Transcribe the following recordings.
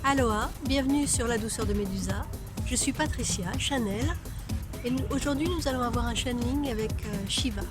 Aloha, bienvenue sur La Douceur de Médusa. Je suis Patricia Chanel et aujourd'hui nous allons avoir un channeling avec Shiva.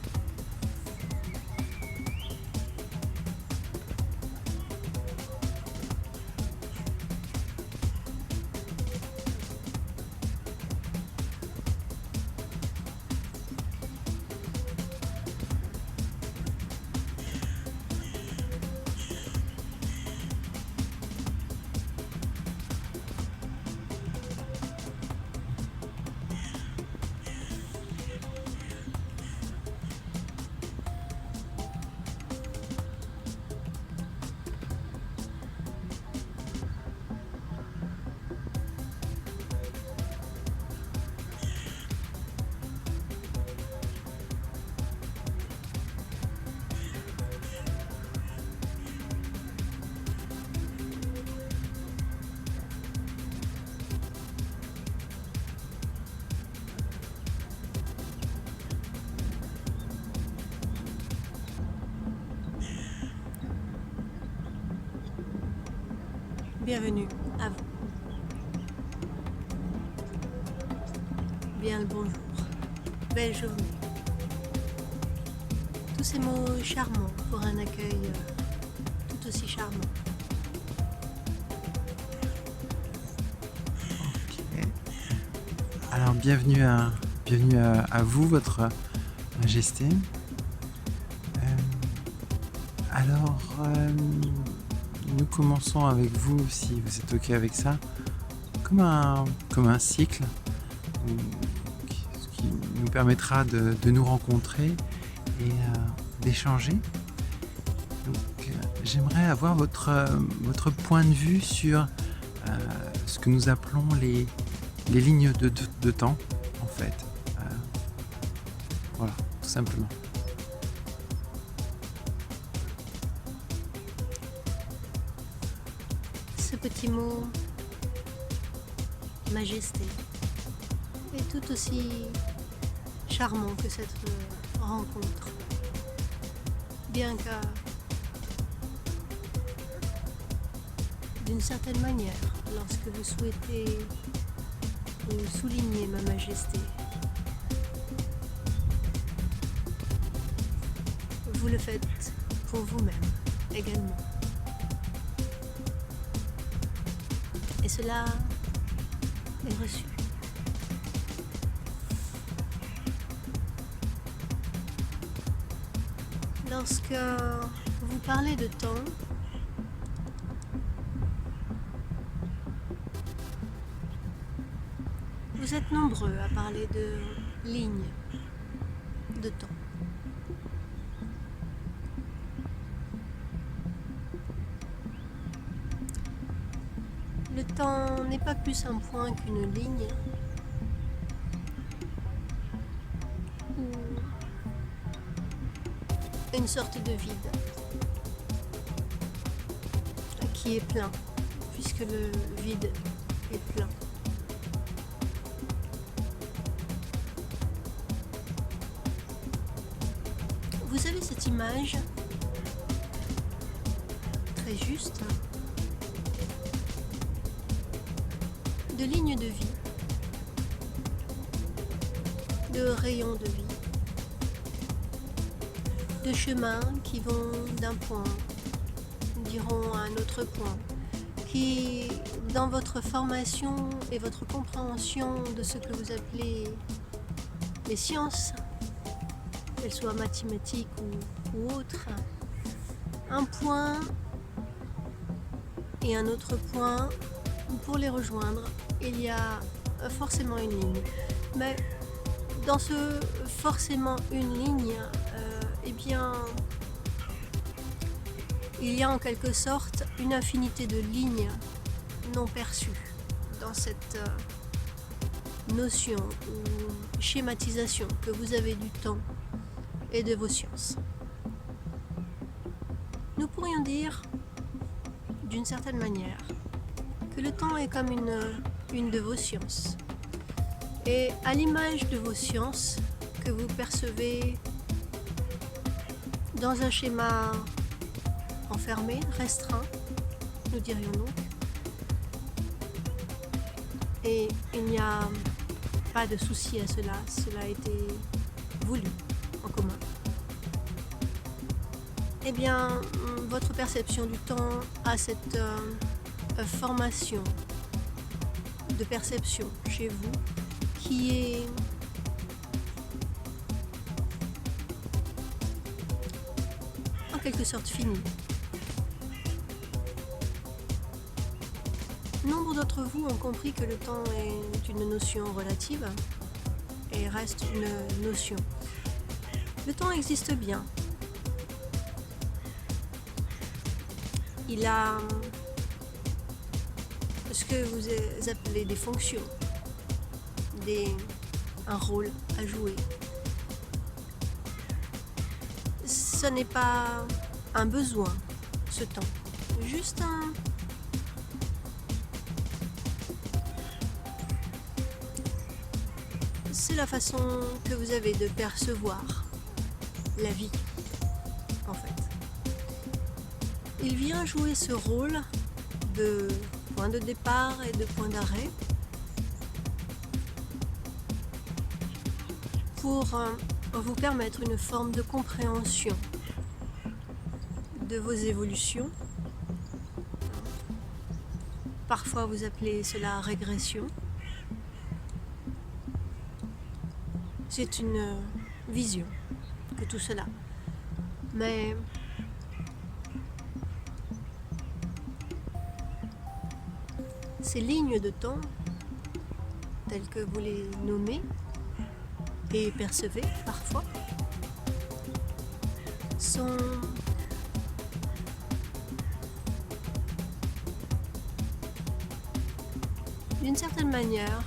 Bienvenue à vous. Bien le bonjour. Belle journée. Tous ces mots charmants pour un accueil tout aussi charmant. Ok. Alors bienvenue à vous, votre majesté. Nous commençons avec vous, si vous êtes ok avec ça, comme un cycle ce qui nous permettra de nous rencontrer et d'échanger. Donc j'aimerais avoir votre point de vue sur ce que nous appelons les lignes de temps, en fait. Voilà, tout simplement. Ce petit mot majesté est tout aussi charmant que cette rencontre. Bien qu'à d'une certaine manière, lorsque vous souhaitez souligner ma majesté, vous le faites pour vous-même également. Et cela est reçu. Lorsque vous parlez de temps, vous êtes nombreux à parler de lignes de temps. Le temps n'est pas plus un point qu'une ligne ou une sorte de vide qui est plein, puisque le vide est plein. Vous avez cette image très juste de lignes de vie, de rayons de vie, de chemins qui vont d'un point, diront à un autre point, qui, dans votre formation et votre compréhension de ce que vous appelez les sciences, qu'elles soient mathématiques ou autres, un point et un autre point, pour les rejoindre, il y a forcément une ligne. Mais dans ce forcément une ligne, eh bien, il y a en quelque sorte une infinité de lignes non perçues dans cette notion ou schématisation que vous avez du temps et de vos sciences. Nous pourrions dire, d'une certaine manière, que le temps est comme une de vos sciences. Et à l'image de vos sciences que vous percevez dans un schéma enfermé, restreint, nous dirions donc, Et il n'y a pas de souci à cela, cela a été voulu en commun. Eh bien, votre perception du temps a cette formation de perception chez vous qui est en quelque sorte finie. Nombre d'entre vous ont compris que le temps est une notion relative et reste une notion. Le temps existe bien. Il a ce que vous appelez des fonctions, un rôle à jouer. Ce n'est pas un besoin, ce temps, juste c'est la façon que vous avez de percevoir la vie, en fait. Il vient jouer ce rôle de point de départ et de point d'arrêt pour vous permettre une forme de compréhension de vos évolutions. Parfois vous appelez cela régression. C'est une vision de tout cela. Mais ces lignes de temps, telles que vous les nommez et percevez parfois, sont d'une certaine manière,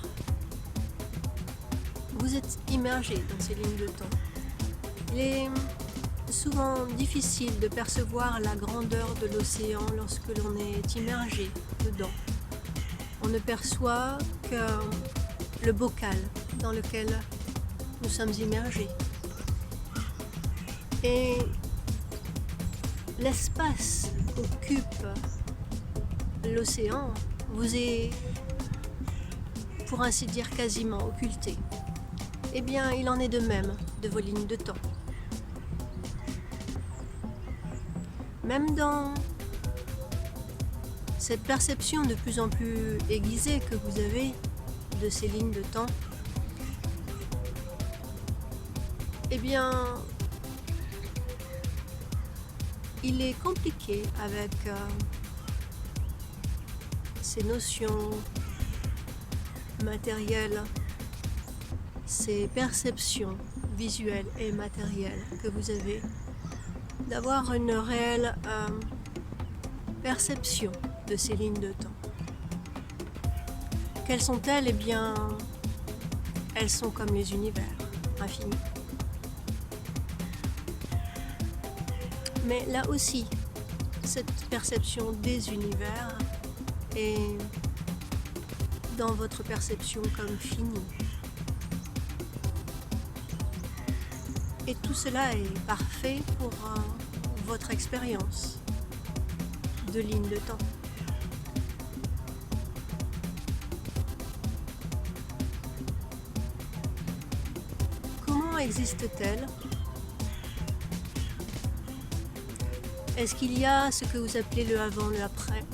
vous êtes immergé dans ces lignes de temps. Il est souvent difficile de percevoir la grandeur de l'océan lorsque l'on est immergé dedans. On ne perçoit que le bocal dans lequel nous sommes immergés. Et l'espace qu'occupe l'océan vous est, pour ainsi dire, quasiment occulté. Eh bien, il en est de même de vos lignes de temps. Même dans cette perception de plus en plus aiguisée que vous avez de ces lignes de temps, eh bien, il est compliqué avec ces notions matérielles, ces perceptions visuelles et matérielles que vous avez, d'avoir une réelle perception de ces lignes de temps. Quelles sont-elles? Eh bien, elles sont comme les univers, infinis. Mais là aussi, cette perception des univers est dans votre perception comme finie. Et tout cela est parfait pour votre expérience de ligne de temps. Comment existe-t-elle? Est-ce qu'il y a ce que vous appelez le avant, le après?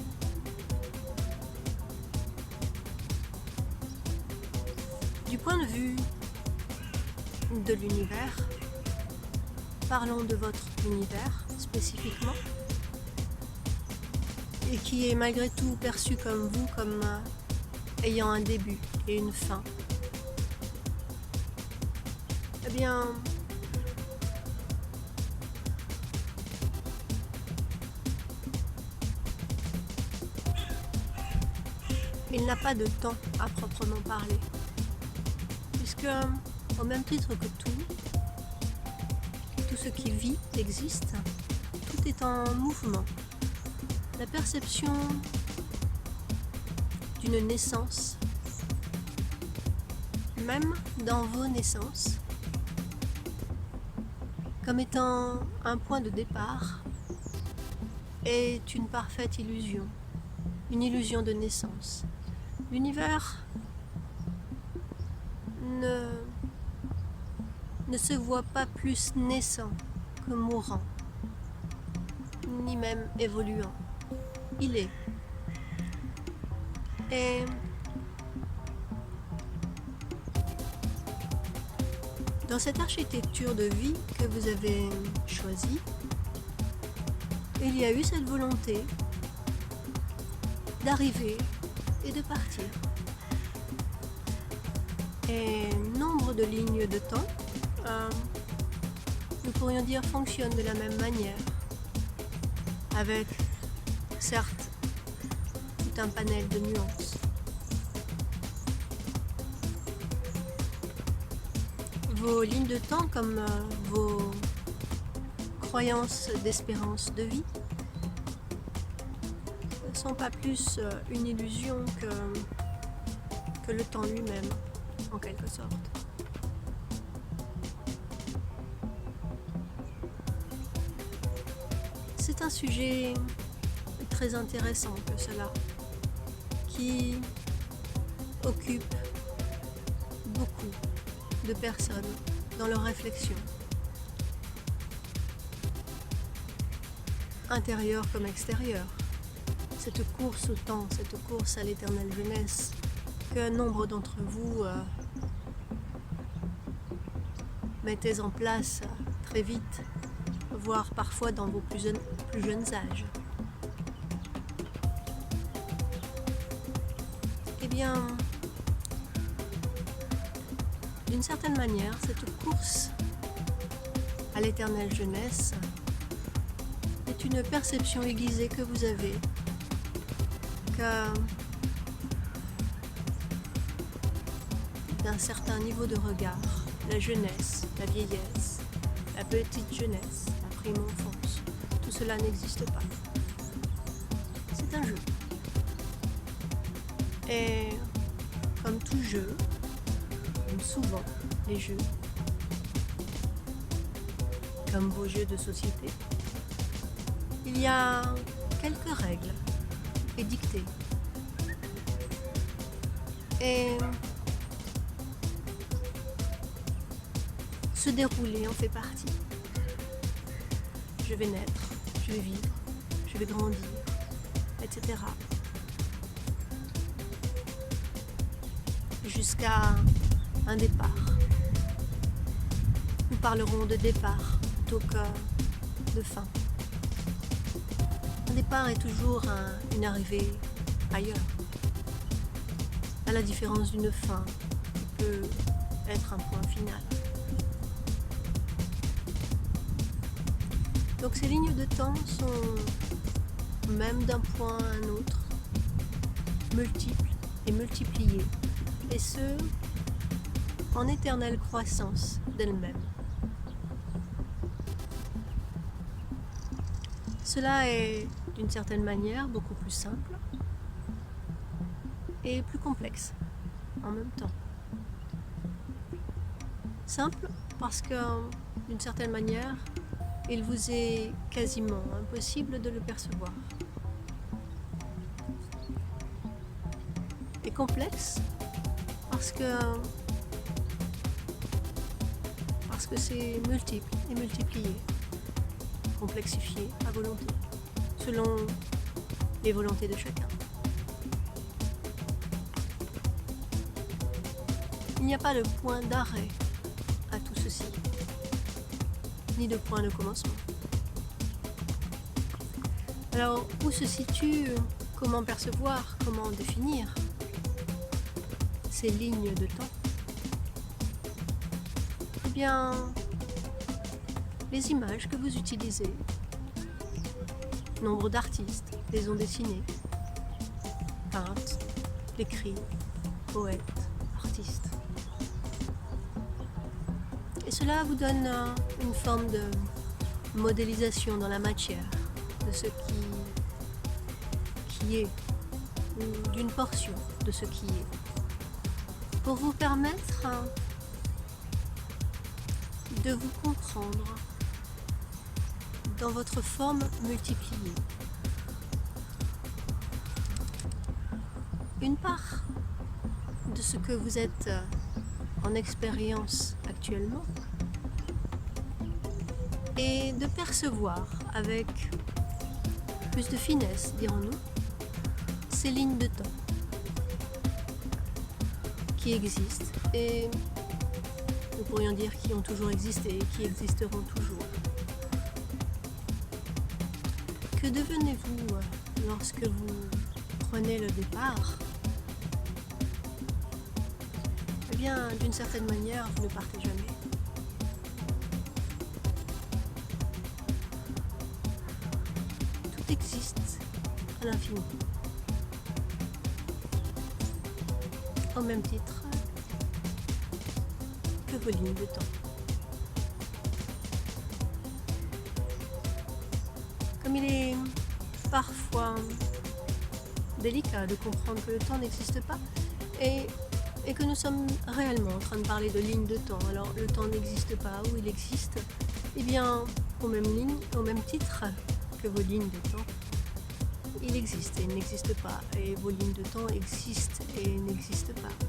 Du point de vue de l'univers, parlons de votre univers spécifiquement, et qui est malgré tout perçu comme vous, comme ayant un début et une fin. Eh bien, il n'a pas de temps à proprement parler, puisque au même titre que tout ce qui vit existe, tout est en mouvement. La perception d'une naissance, même dans vos naissances, comme étant un point de départ, est une parfaite illusion, une illusion de naissance. L'univers ne se voit pas plus naissant que mourant, ni même évoluant. Il est. Et dans cette architecture de vie que vous avez choisie, il y a eu cette volonté d'arriver et de partir. Et nombre de lignes de temps, nous pourrions dire, fonctionnent de la même manière, avec certes tout un panel de nuances. Vos lignes de temps, comme vos croyances d'espérance de vie, ne sont pas plus une illusion que le temps lui-même, en quelque sorte. C'est un sujet très intéressant que cela, qui occupe beaucoup de personnes dans leur réflexion, intérieure comme extérieure. Cette course au temps, cette course à l'éternelle jeunesse que nombre d'entre vous mettez en place très vite, voire parfois dans vos plus jeunes âges. Eh bien, d'une certaine manière, cette course à l'éternelle jeunesse est une perception aiguisée que vous avez d'un certain niveau de regard, la jeunesse, la vieillesse, la petite jeunesse, la prime enfance, tout cela n'existe pas. C'est un jeu. Et comme tout jeu, comme souvent les jeux, comme vos jeux de société, il y a quelques règles édictées. Et se dérouler en fait partie. Je vais naître, je vais vivre, je vais grandir, etc. Jusqu'à un départ. Nous parlerons de départ plutôt que de fin. Un départ est toujours une arrivée ailleurs, à la différence d'une fin qui peut être un point final. Donc ces lignes de temps sont, même d'un point à un autre, multiples et multipliées, et ce, en éternelle croissance d'elles-mêmes. Cela est, d'une certaine manière, beaucoup plus simple et plus complexe en même temps. Simple parce que, d'une certaine manière, il vous est quasiment impossible de le percevoir. Et complexe parce que c'est multiple et multiplié, complexifié à volonté, selon les volontés de chacun. Il n'y a pas de point d'arrêt à tout ceci, ni de point de commencement. Alors, où se situe, comment percevoir, comment définir ces lignes de temps? Eh bien, les images que vous utilisez, nombre d'artistes les ont dessinées, peintres, écrits, poètes, artistes. Et cela vous donne une forme de modélisation dans la matière de ce qui est, ou d'une portion de ce qui est, pour vous permettre de vous comprendre dans votre forme multipliée. une part de ce que vous êtes en expérience actuellement et de percevoir avec plus de finesse, dirons-nous, ces lignes de temps qui existent et nous pourrions dire qui ont toujours existé et qui existeront toujours. Que devenez-vous lorsque vous prenez le départ? Eh bien, d'une certaine manière, vous ne partez jamais. Tout existe à l'infini. Au même titre que vos lignes de temps. Comme il est parfois délicat de comprendre que le temps n'existe pas et que nous sommes réellement en train de parler de lignes de temps. Alors le temps n'existe pas ou il existe, eh bien au même titre que vos lignes de temps, il existe et il n'existe pas, et vos lignes de temps existent et n'existent pas.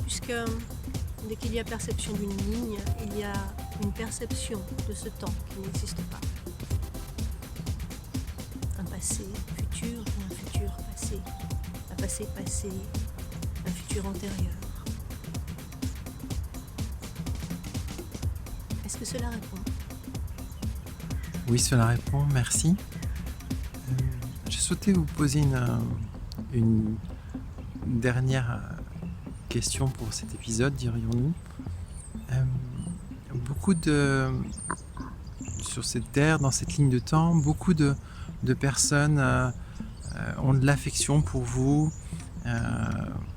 Puisque dès qu'il y a perception d'une ligne, il y a une perception de ce temps qui n'existe pas. Un passé futur et un futur passé. Un passé passé, un futur antérieur. Est-ce que cela répond? Oui, cela répond, merci. Je souhaitais vous poser une dernière question pour cet épisode, dirions-nous. Sur cette terre, dans cette ligne de temps, beaucoup de personnes ont de l'affection pour vous,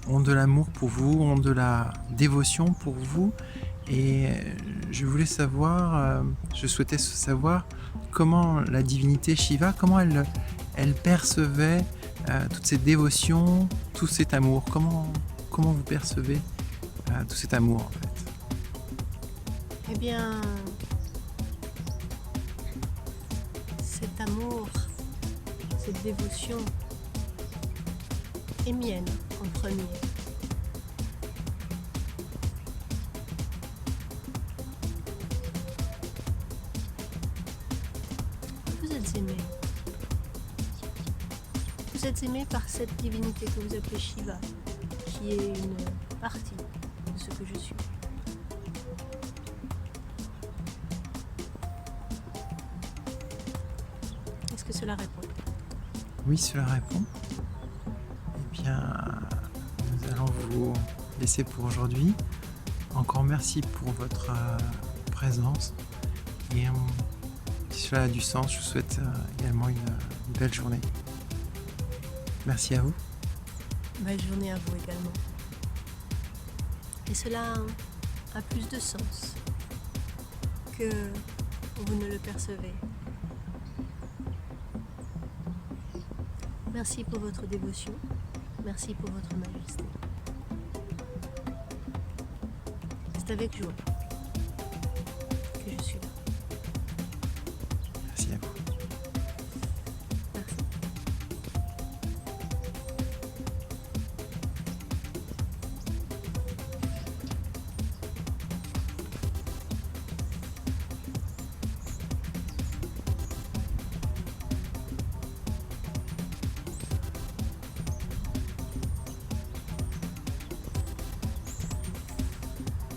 ont de l'amour pour vous, ont de la dévotion pour vous. Et je souhaitais savoir comment la divinité Shiva, comment elle percevait toute cette dévotion, tout cet amour. Comment vous percevez tout cet amour en fait? Eh bien, cet amour, cette dévotion est mienne en premier. Vous êtes aimé. Vous êtes aimé par cette divinité que vous appelez Shiva, qui est une partie de ce que je suis. Est-ce que cela répond? Oui, cela répond. Eh bien, nous allons vous laisser pour aujourd'hui. Encore merci pour votre présence. Et si cela a du sens, je vous souhaite également une belle journée. Merci à vous. Belle journée à vous également. Et cela a plus de sens que vous ne le percevez. Merci pour votre dévotion. Merci pour votre majesté. C'est avec joie que je suis là. Merci à vous. Merci.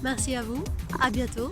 Merci à vous, à bientôt